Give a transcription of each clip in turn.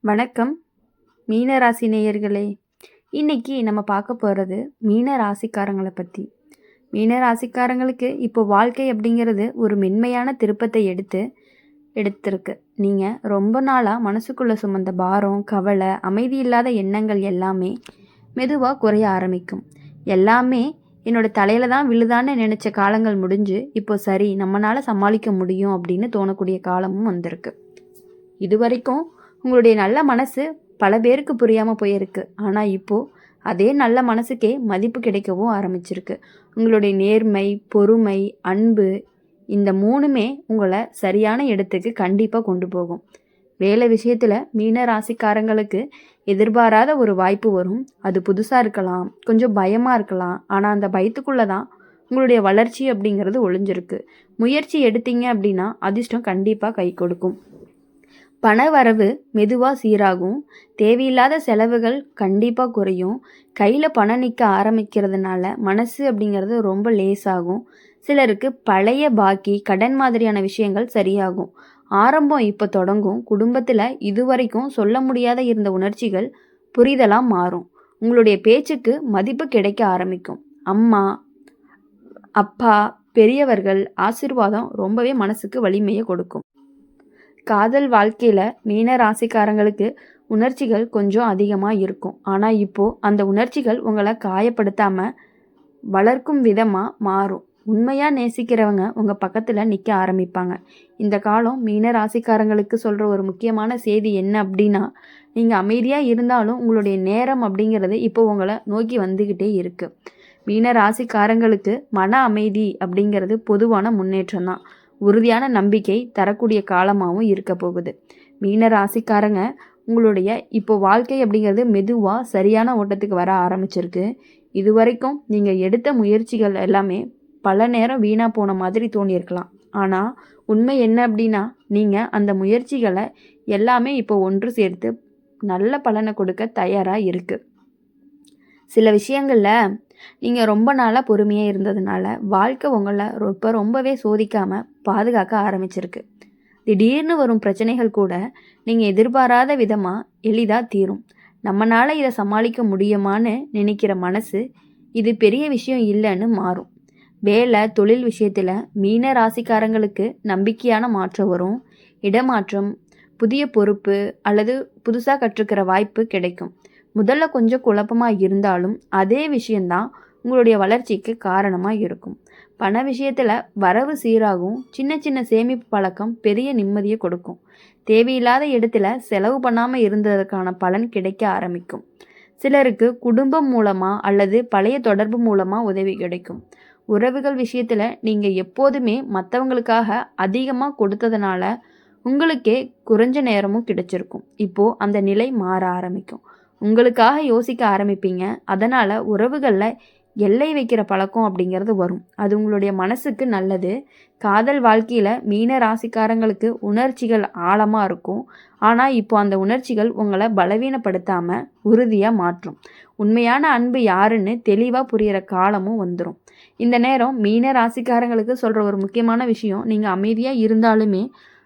வணக்கம் மீன ராசி நேயர்களே. இன்னைக்கு நம்ம பார்க்க போகிறது மீன ராசிக்காரங்களை பற்றி. மீன ராசிக்காரங்களுக்கு இப்போ வாழ்க்கை அப்படிங்கிறது ஒரு மென்மையான திருப்பத்தை எடுத்திருக்கு. நீங்கள் ரொம்ப நாளாக மனசுக்குள்ளே சுமந்த பாரம், கவலை, அமைதி இல்லாத எண்ணங்கள் எல்லாமே மெதுவாக குறைய ஆரம்பிக்கும். எல்லாமே என்னோட தலையில் தான் விழுதான்னு நினச்ச காலங்கள் முடிஞ்சு இப்போ சரி நம்மளால் சமாளிக்க முடியும் அப்படின்னு தோணக்கூடிய காலமும் வந்திருக்கு. இது வரைக்கும் உங்களுடைய நல்ல மனசு பல பேருக்கு புரியாமல் போயிருக்கு. ஆனால் இப்போது அதே நல்ல மனசுக்கே மதிப்பு கிடைக்கவும் ஆரம்பிச்சிருக்கு. உங்களுடைய நேர்மை, பொறுமை, அன்பு இந்த மூணுமே உங்களை சரியான இடத்துக்கு கண்டிப்பாக கொண்டு போகும். வேலை விஷயத்தில் மீன ராசிக்காரங்களுக்கு எதிர்பாராத ஒரு வாய்ப்பு வரும். அது புதுசாக இருக்கலாம், கொஞ்சம் பயமாக இருக்கலாம். ஆனால் அந்த பயத்துக்குள்ளே தான் உங்களுடைய வளர்ச்சி அப்படிங்கிறது ஒளிஞ்சிருக்கு. முயற்சி எடுத்தீங்க அப்படின்னா அதிர்ஷ்டம் கண்டிப்பாக கை கொடுக்கும். பண வரவு மெதுவாக சீராகும். தேவையில்லாத செலவுகள் கண்டிப்பாக குறையும். கையில் பணம் நிற்க ஆரம்பிக்கிறதுனால மனசு அப்படிங்கிறது ரொம்ப லேசாகும். சிலருக்கு பழைய பாக்கி, கடன் மாதிரியான விஷயங்கள் சரியாகும். ஆரம்பம் இப்போ தொடங்கும். குடும்பத்தில் இதுவரைக்கும் சொல்ல முடியாத இருந்த உணர்ச்சிகள் புரிதலாக மாறும். உங்களுடைய பேச்சுக்கு மதிப்பு கிடைக்க ஆரம்பிக்கும். அம்மா, அப்பா, பெரியவர்கள் ஆசீர்வாதம் ரொம்பவே மனசுக்கு வலிமையை கொடுக்கும். காதல் வாழ்க்கையில் மீன ராசிக்காரங்களுக்கு உணர்ச்சிகள் கொஞ்சம் அதிகமாக இருக்கும். ஆனால் இப்போது அந்த உணர்ச்சிகள் உங்களை காயப்படுத்தாமல் வளர்க்கும் விதமாக மாறும். உண்மையாக நேசிக்கிறவங்க உங்கள் பக்கத்தில் நிற்க ஆரம்பிப்பாங்க. இந்த காலம் மீன ராசிக்காரங்களுக்கு சொல்கிற ஒரு முக்கியமான செய்தி என்ன அப்படின்னா, நீங்கள் அமைதியாக இருந்தாலும் உங்களுடைய நேரம் அப்படிங்கிறது இப்போ உங்களை நோக்கி வந்துக்கிட்டே இருக்குது. மீன ராசிக்காரங்களுக்கு மன அமைதி அப்படிங்கிறது பொதுவான முன்னேற்றம் தான். உறுதியான நம்பிக்கை தரக்கூடிய காலமாகவும் இருக்க போகுது. மீன ராசிக்காரங்க உங்களுடைய இப்போ வாழ்க்கை அப்படிங்கிறது மெதுவாக சரியான ஓட்டத்துக்கு வர ஆரம்பிச்சிருக்கு. இது வரைக்கும் நீங்கள் எடுத்த முயற்சிகள் எல்லாமே பல நேரம் வீணாக போன மாதிரி தோணியிருக்கலாம். ஆனால் உண்மை என்ன அப்படின்னா, நீங்கள் அந்த முயற்சிகளை எல்லாமே இப்போ ஒன்று சேர்த்து நல்ல பலனை கொடுக்க தயாராக இருக்குது. சில விஷயங்களில் நீங்கள் ரொம்ப நாளாக பொறுமையாக இருந்ததுனால வாழ்க்கை உங்களை ரொம்பவே சோதிக்காமல் பாதுகாக்க ஆரம்பிச்சிருக்கு. திடீர்னு வரும் பிரச்சனைகள் கூட நீங்கள் எதிர்பாராத விதமாக எளிதாக தீரும். நம்மளால் இதை சமாளிக்க முடியுமான்னு நினைக்கிற மனசு இது பெரிய விஷயம் இல்லைன்னு மாறும். வேலை, தொழில் விஷயத்தில் மீன ராசிக்காரங்களுக்கு நம்பிக்கையான மாற்றம் வரும். இடமாற்றம், புதிய பொறுப்பு அல்லது புதுசாக கற்றுக்கிற வாய்ப்பு கிடைக்கும். முதல்ல கொஞ்சம் குழப்பமாக இருந்தாலும் அதே விஷயந்தான் உங்களுடைய வளர்ச்சிக்கு காரணமாக இருக்கும். பண விஷயத்தில் வரவு சீராகும். சின்ன சின்ன சேமிப்பு பழக்கம் பெரிய நிம்மதியை கொடுக்கும். தேவையில்லாத இடத்துல செலவு பண்ணாமல் இருந்ததற்கான பலன் கிடைக்க ஆரம்பிக்கும். சிலருக்கு குடும்பம் மூலமாக அல்லது பழைய தொடர்பு மூலமாக உதவி கிடைக்கும். உறவுகள் விஷயத்தில் நீங்கள் எப்போதுமே மற்றவங்களுக்காக அதிகமாக கொடுத்ததுனால உங்களுக்கே குறைஞ்ச நேரமும் கிடைச்சிருக்கும். இப்போது அந்த நிலை மாற ஆரம்பிக்கும். உங்களுக்காக யோசிக்க ஆரம்பிப்பீங்க. அதனால் உறவுகளில் எல்லை வைக்கிற பழக்கம் அப்படிங்கிறது வரும். அது உங்களுடைய மனசுக்கு நல்லது. காதல் வாழ்க்கையில் மீன ராசிக்காரங்களுக்கு உணர்ச்சிகள் ஆழமாக இருக்கும். ஆனால் இப்போ அந்த உணர்ச்சிகள் உங்களை பலவீனப்படுத்தாமல் உறுதியாக மாற்றும். உண்மையான அன்பு யாருன்னு தெளிவாக புரிகிற காலமும் வந்துடும். இந்த நேரம் மீன ராசிக்காரங்களுக்கு சொல்கிற ஒரு முக்கியமான விஷயம், நீங்கள் அமைதியாக இருந்தாலுமே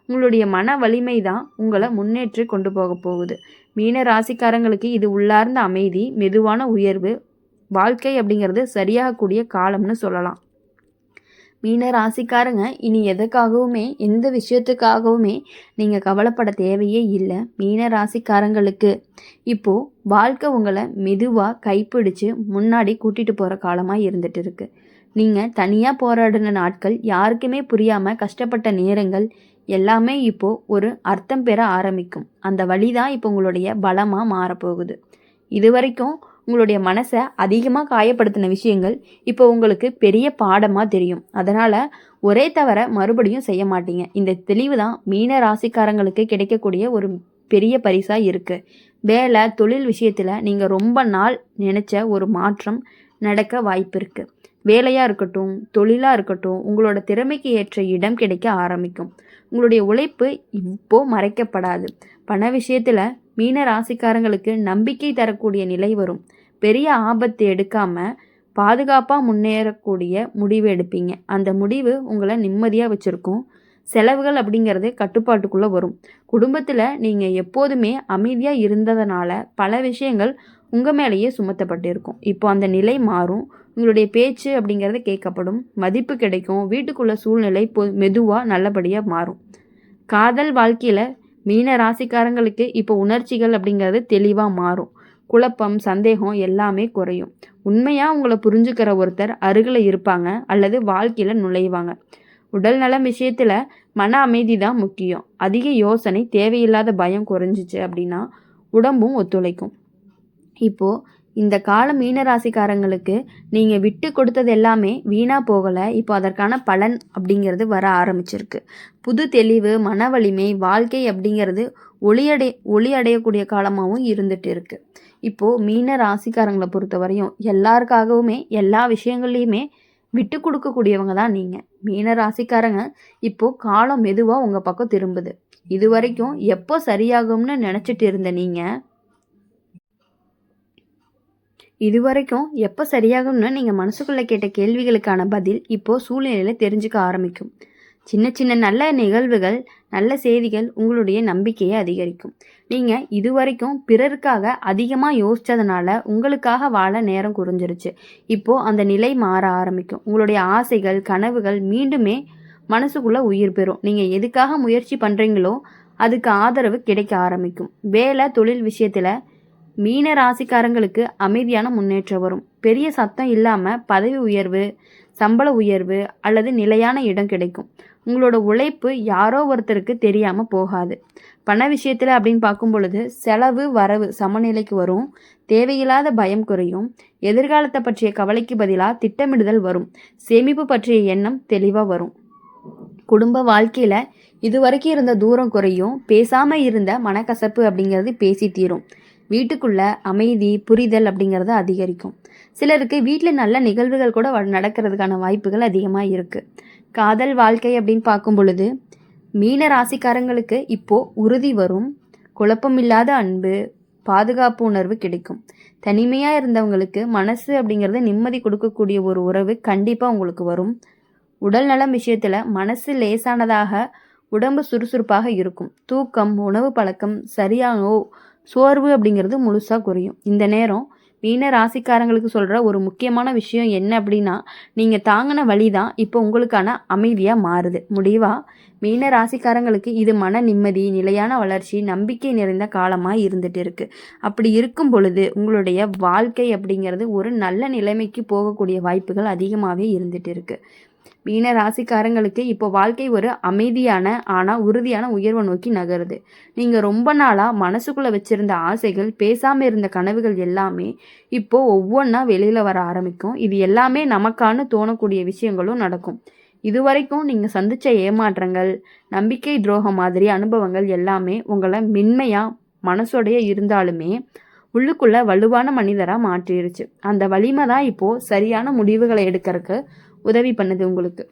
உங்களுடைய மன வலிமை தான் உங்களை முன்னேற்றி கொண்டு போக போகுது. மீன ராசிக்காரங்களுக்கு இது உள்ளார்ந்த அமைதி, மெதுவான உயர்வு, வாழ்க்கை அப்படிங்கிறது சரியாகக்கூடிய காலம்னு சொல்லலாம். மீன ராசிக்காரங்க இனி எதுக்காகவுமே, எந்த விஷயத்துக்காகவுமே நீங்கள் கவலைப்பட தேவையே இல்லை. மீன ராசிக்காரங்களுக்கு இப்போது வாழ்க்கை உங்களை மெதுவாக கைப்பிடிச்சு முன்னாடி கூட்டிகிட்டு போகிற காலமாக இருந்துட்டு இருக்கு. நீங்கள் தனியாக போராடின நாட்கள், யாருக்குமே புரியாமல் கஷ்டப்பட்ட நேரங்கள் எல்லாமே இப்போது ஒரு அர்த்தம் பெற ஆரம்பிக்கும். அந்த வழி தான் இப்போ உங்களுடைய பலமாக மாறப்போகுது. இது வரைக்கும் உங்களுடைய மனசை அதிகமாக காயப்படுத்தின விஷயங்கள் இப்போ உங்களுக்கு பெரிய பாடமாக தெரியும். அதனால் ஒரே தவிர மறுபடியும் செய்ய மாட்டீங்க. இந்த தெளிவு தான் மீன ராசிக்காரங்களுக்கு கிடைக்கக்கூடிய ஒரு பெரிய பரிசாக இருக்குது. வேலை, தொழில் விஷயத்தில் நீங்கள் ரொம்ப நாள் நினச்ச ஒரு மாற்றம் நடக்க வாய்ப்பு இருக்குது. வேலையாக இருக்கட்டும், தொழிலாக இருக்கட்டும், உங்களோட திறமைக்கு ஏற்ற இடம் கிடைக்க ஆரம்பிக்கும். உங்களுடைய உழைப்பு இப்போது மறைக்கப்படாது. பண விஷயத்தில் மீன ராசிக்காரங்களுக்கு நம்பிக்கை தரக்கூடிய நிலை வரும். பெரிய ஆபத்து எடுக்காமல் பாதுகாப்பாக முன்னேறக்கூடிய முடிவு எடுப்பீங்க. அந்த முடிவு உங்களை நிம்மதியாக வச்சுருக்கும். செலவுகள் அப்படிங்கிறது கட்டுப்பாட்டுக்குள்ளே வரும். குடும்பத்தில் நீங்கள் எப்போதுமே அமைதியாக இருந்ததுனால பல விஷயங்கள் உங்கள் மேலேயே சுமத்தப்பட்டு இருக்கும். இப்போ அந்த நிலை மாறும். உங்களுடைய பேச்சு அப்படிங்கிறது கேட்கப்படும், மதிப்பு கிடைக்கும், வீட்டுக்குள்ள சூழ்நிலை மெதுவாக நல்லபடியாக மாறும். காதல் வாழ்க்கையில் மீன ராசிக்காரங்களுக்கு இப்போ உணர்ச்சிகள் அப்படிங்கிறது தெளிவாக மாறும். குழப்பம், சந்தேகம் எல்லாமே குறையும். உண்மையாக உங்களை புரிஞ்சுக்கிற ஒருத்தர் அருகில் இருப்பாங்க அல்லது வாழ்க்கையில் நுழைவாங்க. உடல் நலம் விஷயத்தில் மன அமைதி தான் முக்கியம். அதிக யோசனை, தேவையில்லாத பயம் குறைஞ்சிச்சு அப்படின்னா உடம்பும் ஒத்துழைக்கும். இப்போது இந்த கால மீனராசிக்காரங்களுக்கு நீங்கள் விட்டு கொடுத்தது எல்லாமே வீணாக போகலை. இப்போ அதற்கான பலன் அப்படிங்கிறது வர ஆரம்பிச்சிருக்கு. புது தெளிவு, மன வலிமை, வாழ்க்கை அப்படிங்கிறது ஒளி அடையக்கூடிய காலமாகவும் இருந்துட்டு இருக்கு. இப்போது மீன ராசிக்காரங்களை பொறுத்த வரையும் எல்லாருக்காகவுமே எல்லா விஷயங்கள்லையுமே விட்டு கொடுக்கக்கூடியவங்க தான் நீங்கள். மீன ராசிக்காரங்க இப்போது காலம் மெதுவாக உங்கள் பக்கம் திரும்புது. இது வரைக்கும் எப்போ சரியாகும்னு நினச்சிட்டு இருந்த நீங்கள் எப்போ சரியாகும்னு நீங்கள் மனசுக்குள்ளே கேட்ட கேள்விகளுக்கான பதில் இப்போது சூழ்நிலையில் தெரிஞ்சுக்க ஆரம்பிக்கும். சின்ன சின்ன நல்ல நிகழ்வுகள், நல்ல செய்திகள் உங்களுடைய நம்பிக்கையை அதிகரிக்கும். நீங்கள் இதுவரைக்கும் பிறருக்காக அதிகமாக யோசித்ததுனால உங்களுக்காக வாழ நேரம் குறைஞ்சிருச்சு. இப்போது அந்த நிலை மாற ஆரம்பிக்கும். உங்களுடைய ஆசைகள், கனவுகள் மீண்டுமே மனசுக்குள்ளே உயிர் பெறும். நீங்கள் எதுக்காக முயற்சி பண்ணுறீங்களோ அதுக்கு ஆதரவு கிடைக்க ஆரம்பிக்கும். வேலை, தொழில் விஷயத்தில் மீன ராசிக்காரங்களுக்கு அமைதியான முன்னேற்றம் வரும். பெரிய சத்தம் இல்லாமல் பதவி உயர்வு, சம்பள உயர்வு அல்லது நிலையான இடம் கிடைக்கும். உங்களோட உழைப்பு யாரோ ஒருத்தருக்கு தெரியாமல் போகாது. பண விஷயத்தில் அப்படின்னு பார்க்கும் பொழுது செலவு வரவு சமநிலைக்கு வரும். தேவையில்லாத பயம் குறையும். எதிர்காலத்தை பற்றிய கவலைக்கு பதிலாக திட்டமிடுதல் வரும். சேமிப்பு பற்றிய எண்ணம் தெளிவாக வரும். குடும்ப வாழ்க்கையில் இதுவரைக்கும் இருந்த தூரம் குறையும். பேசாமல் இருந்த மனக்கசப்பு அப்படிங்கிறது பேசி தீரும். வீட்டுக்குள்ள அமைதி, புரிதல் அப்படிங்கிறது அதிகரிக்கும். சிலருக்கு வீட்டில் நல்ல நிகழ்வுகள் கூட நடக்கிறதுக்கான வாய்ப்புகள் அதிகமாக இருக்குது. காதல் வாழ்க்கை அப்படின்னு பார்க்கும் பொழுது மீன ராசிக்காரங்களுக்கு இப்போது உறுதி வரும். குழப்பமில்லாத அன்பு, பாதுகாப்பு உணர்வு கிடைக்கும். தனிமையாக இருந்தவங்களுக்கு மனசு அப்படிங்கிறது நிம்மதி கொடுக்கக்கூடிய ஒரு உறவு கண்டிப்பாக உங்களுக்கு வரும். உடல் நலம் விஷயத்தில் மனசு லேசானதாக, உடம்பு சுறுசுறுப்பாக இருக்கும். தூக்கம், உணவு பழக்கம் சரியானோ சோர்வு அப்படிங்கிறது முழுசாக குறையும். இந்த நேரம் மீன ராசிக்காரங்களுக்கு சொல்கிற ஒரு முக்கியமான விஷயம் என்ன அப்படின்னா, நீங்கள் தாங்கின வழி தான் இப்போ உங்களுக்கான அமைதியாக மாறுது. முடிவாக மீன ராசிக்காரங்களுக்கு இது மன நிம்மதி, நிலையான வளர்ச்சி, நம்பிக்கை நிறைந்த காலமாக இருந்துட்டு இருக்குது. அப்படி இருக்கும் பொழுது உங்களுடைய வாழ்க்கை அப்படிங்கிறது ஒரு நல்ல நிலைமைக்கு போகக்கூடிய வாய்ப்புகள் அதிகமாகவே இருந்துட்டு இருக்குது. மீன ராசிக்காரங்களுக்கு இப்போ வாழ்க்கை ஒரு அமைதியான ஆனால் உறுதியான உயர்வை நோக்கி நகருது. நீங்கள் ரொம்ப நாளாக மனசுக்குள்ளே வச்சுருந்த ஆசைகள், பேசாமல் இருந்த கனவுகள் எல்லாமே இப்போது ஒவ்வொன்றா வெளியில் வர ஆரம்பிக்கும். இது எல்லாமே நமக்கான தோணக்கூடிய விஷயங்களும் நடக்கும். இதுவரைக்கும் நீங்கள் சந்தித்த ஏமாற்றங்கள், நம்பிக்கை துரோகம் மாதிரி அனுபவங்கள் எல்லாமே உங்களை மென்மையாக மனசோடைய இருந்தாலுமே உள்ளுக்குள்ளே வலுவான மனிதராக மாற்றிருச்சு. அந்த வலிமை தான் இப்போது சரியான முடிவுகளை எடுக்கிறதுக்கு உதவி பண்ணுது உங்களுக்கு.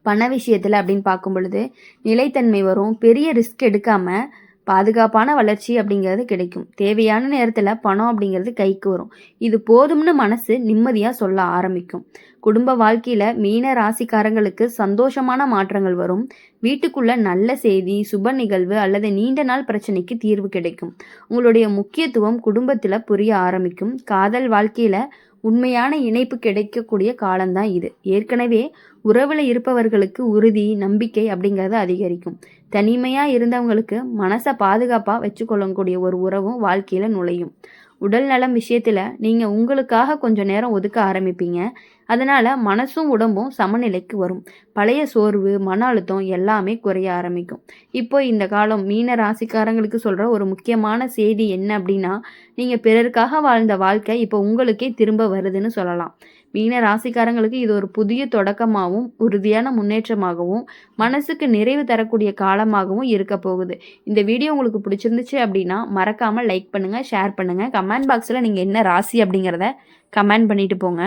பண விஷயத்தில் அப்படின்னு பார்க்கும் பொழுது நிலைத்தன்மை வரும். பெரிய ரிஸ்க் எடுக்காமல் பாதுகாப்பான வளர்ச்சி அப்படிங்கிறது கிடைக்கும். தேவையான நேரத்தில் பணம் அப்படிங்கிறது கைக்கு வரும். இது போதும்னு மனசு நிம்மதியாக சொல்ல ஆரம்பிக்கும். குடும்ப வாழ்க்கையில் மீன ராசிக்காரங்களுக்கு சந்தோஷமான மாற்றங்கள் வரும். வீட்டுக்குள்ள நல்ல செய்தி, சுப நிகழ்வு அல்லது நீண்ட நாள் பிரச்சனைக்கு தீர்வு கிடைக்கும். உங்களுடைய முக்கியத்துவம் குடும்பத்தில் புரிய ஆரம்பிக்கும். காதல் வாழ்க்கையில் உண்மையான இணைப்பு கிடைக்கக்கூடிய காலம்தான் இது. ஏற்கனவே உறவில் இருப்பவர்களுக்கு உறுதி, நம்பிக்கை அப்படிங்கிறது அதிகரிக்கும். தனிமையாக இருந்தவங்களுக்கு மனசை பாதுகாப்பாக வச்சுக்கொள்ளக்கூடிய ஒரு உறவும் வாழ்க்கையில் நுழையும். உடல் நலம் விஷயத்தில் நீங்கள் உங்களுக்காக கொஞ்சம் நேரம் ஒதுக்க ஆரம்பிப்பீங்க. அதனால் மனசும் உடம்பும் சமநிலைக்கு வரும். பழைய சோர்வு, மன அழுத்தம் எல்லாமே குறைய ஆரம்பிக்கும். இப்போ இந்த காலம் மீன ராசிக்காரங்களுக்கு சொல்கிற ஒரு முக்கியமான செய்தி என்ன அப்படின்னா, நீங்கள் பிறருக்காக வாழ்ந்த வாழ்க்கை இப்போ உங்களுக்கே திரும்ப வருதுன்னு சொல்லலாம். மீன ராசிக்காரங்களுக்கு இது ஒரு புதிய தொடக்கமாகவும் உறுதியான முன்னேற்றமாகவும் மனசுக்கு நிறைவு தரக்கூடிய காலமாகவும் இருக்க போகுது. இந்த வீடியோ உங்களுக்கு பிடிச்சிருந்துச்சு அப்படின்னா மறக்காமல் லைக் பண்ணுங்கள், ஷேர் பண்ணுங்கள். கமெண்ட் பாக்ஸில் நீங்கள் என்ன ராசி அப்படிங்கிறத கமெண்ட் பண்ணிட்டு போங்க.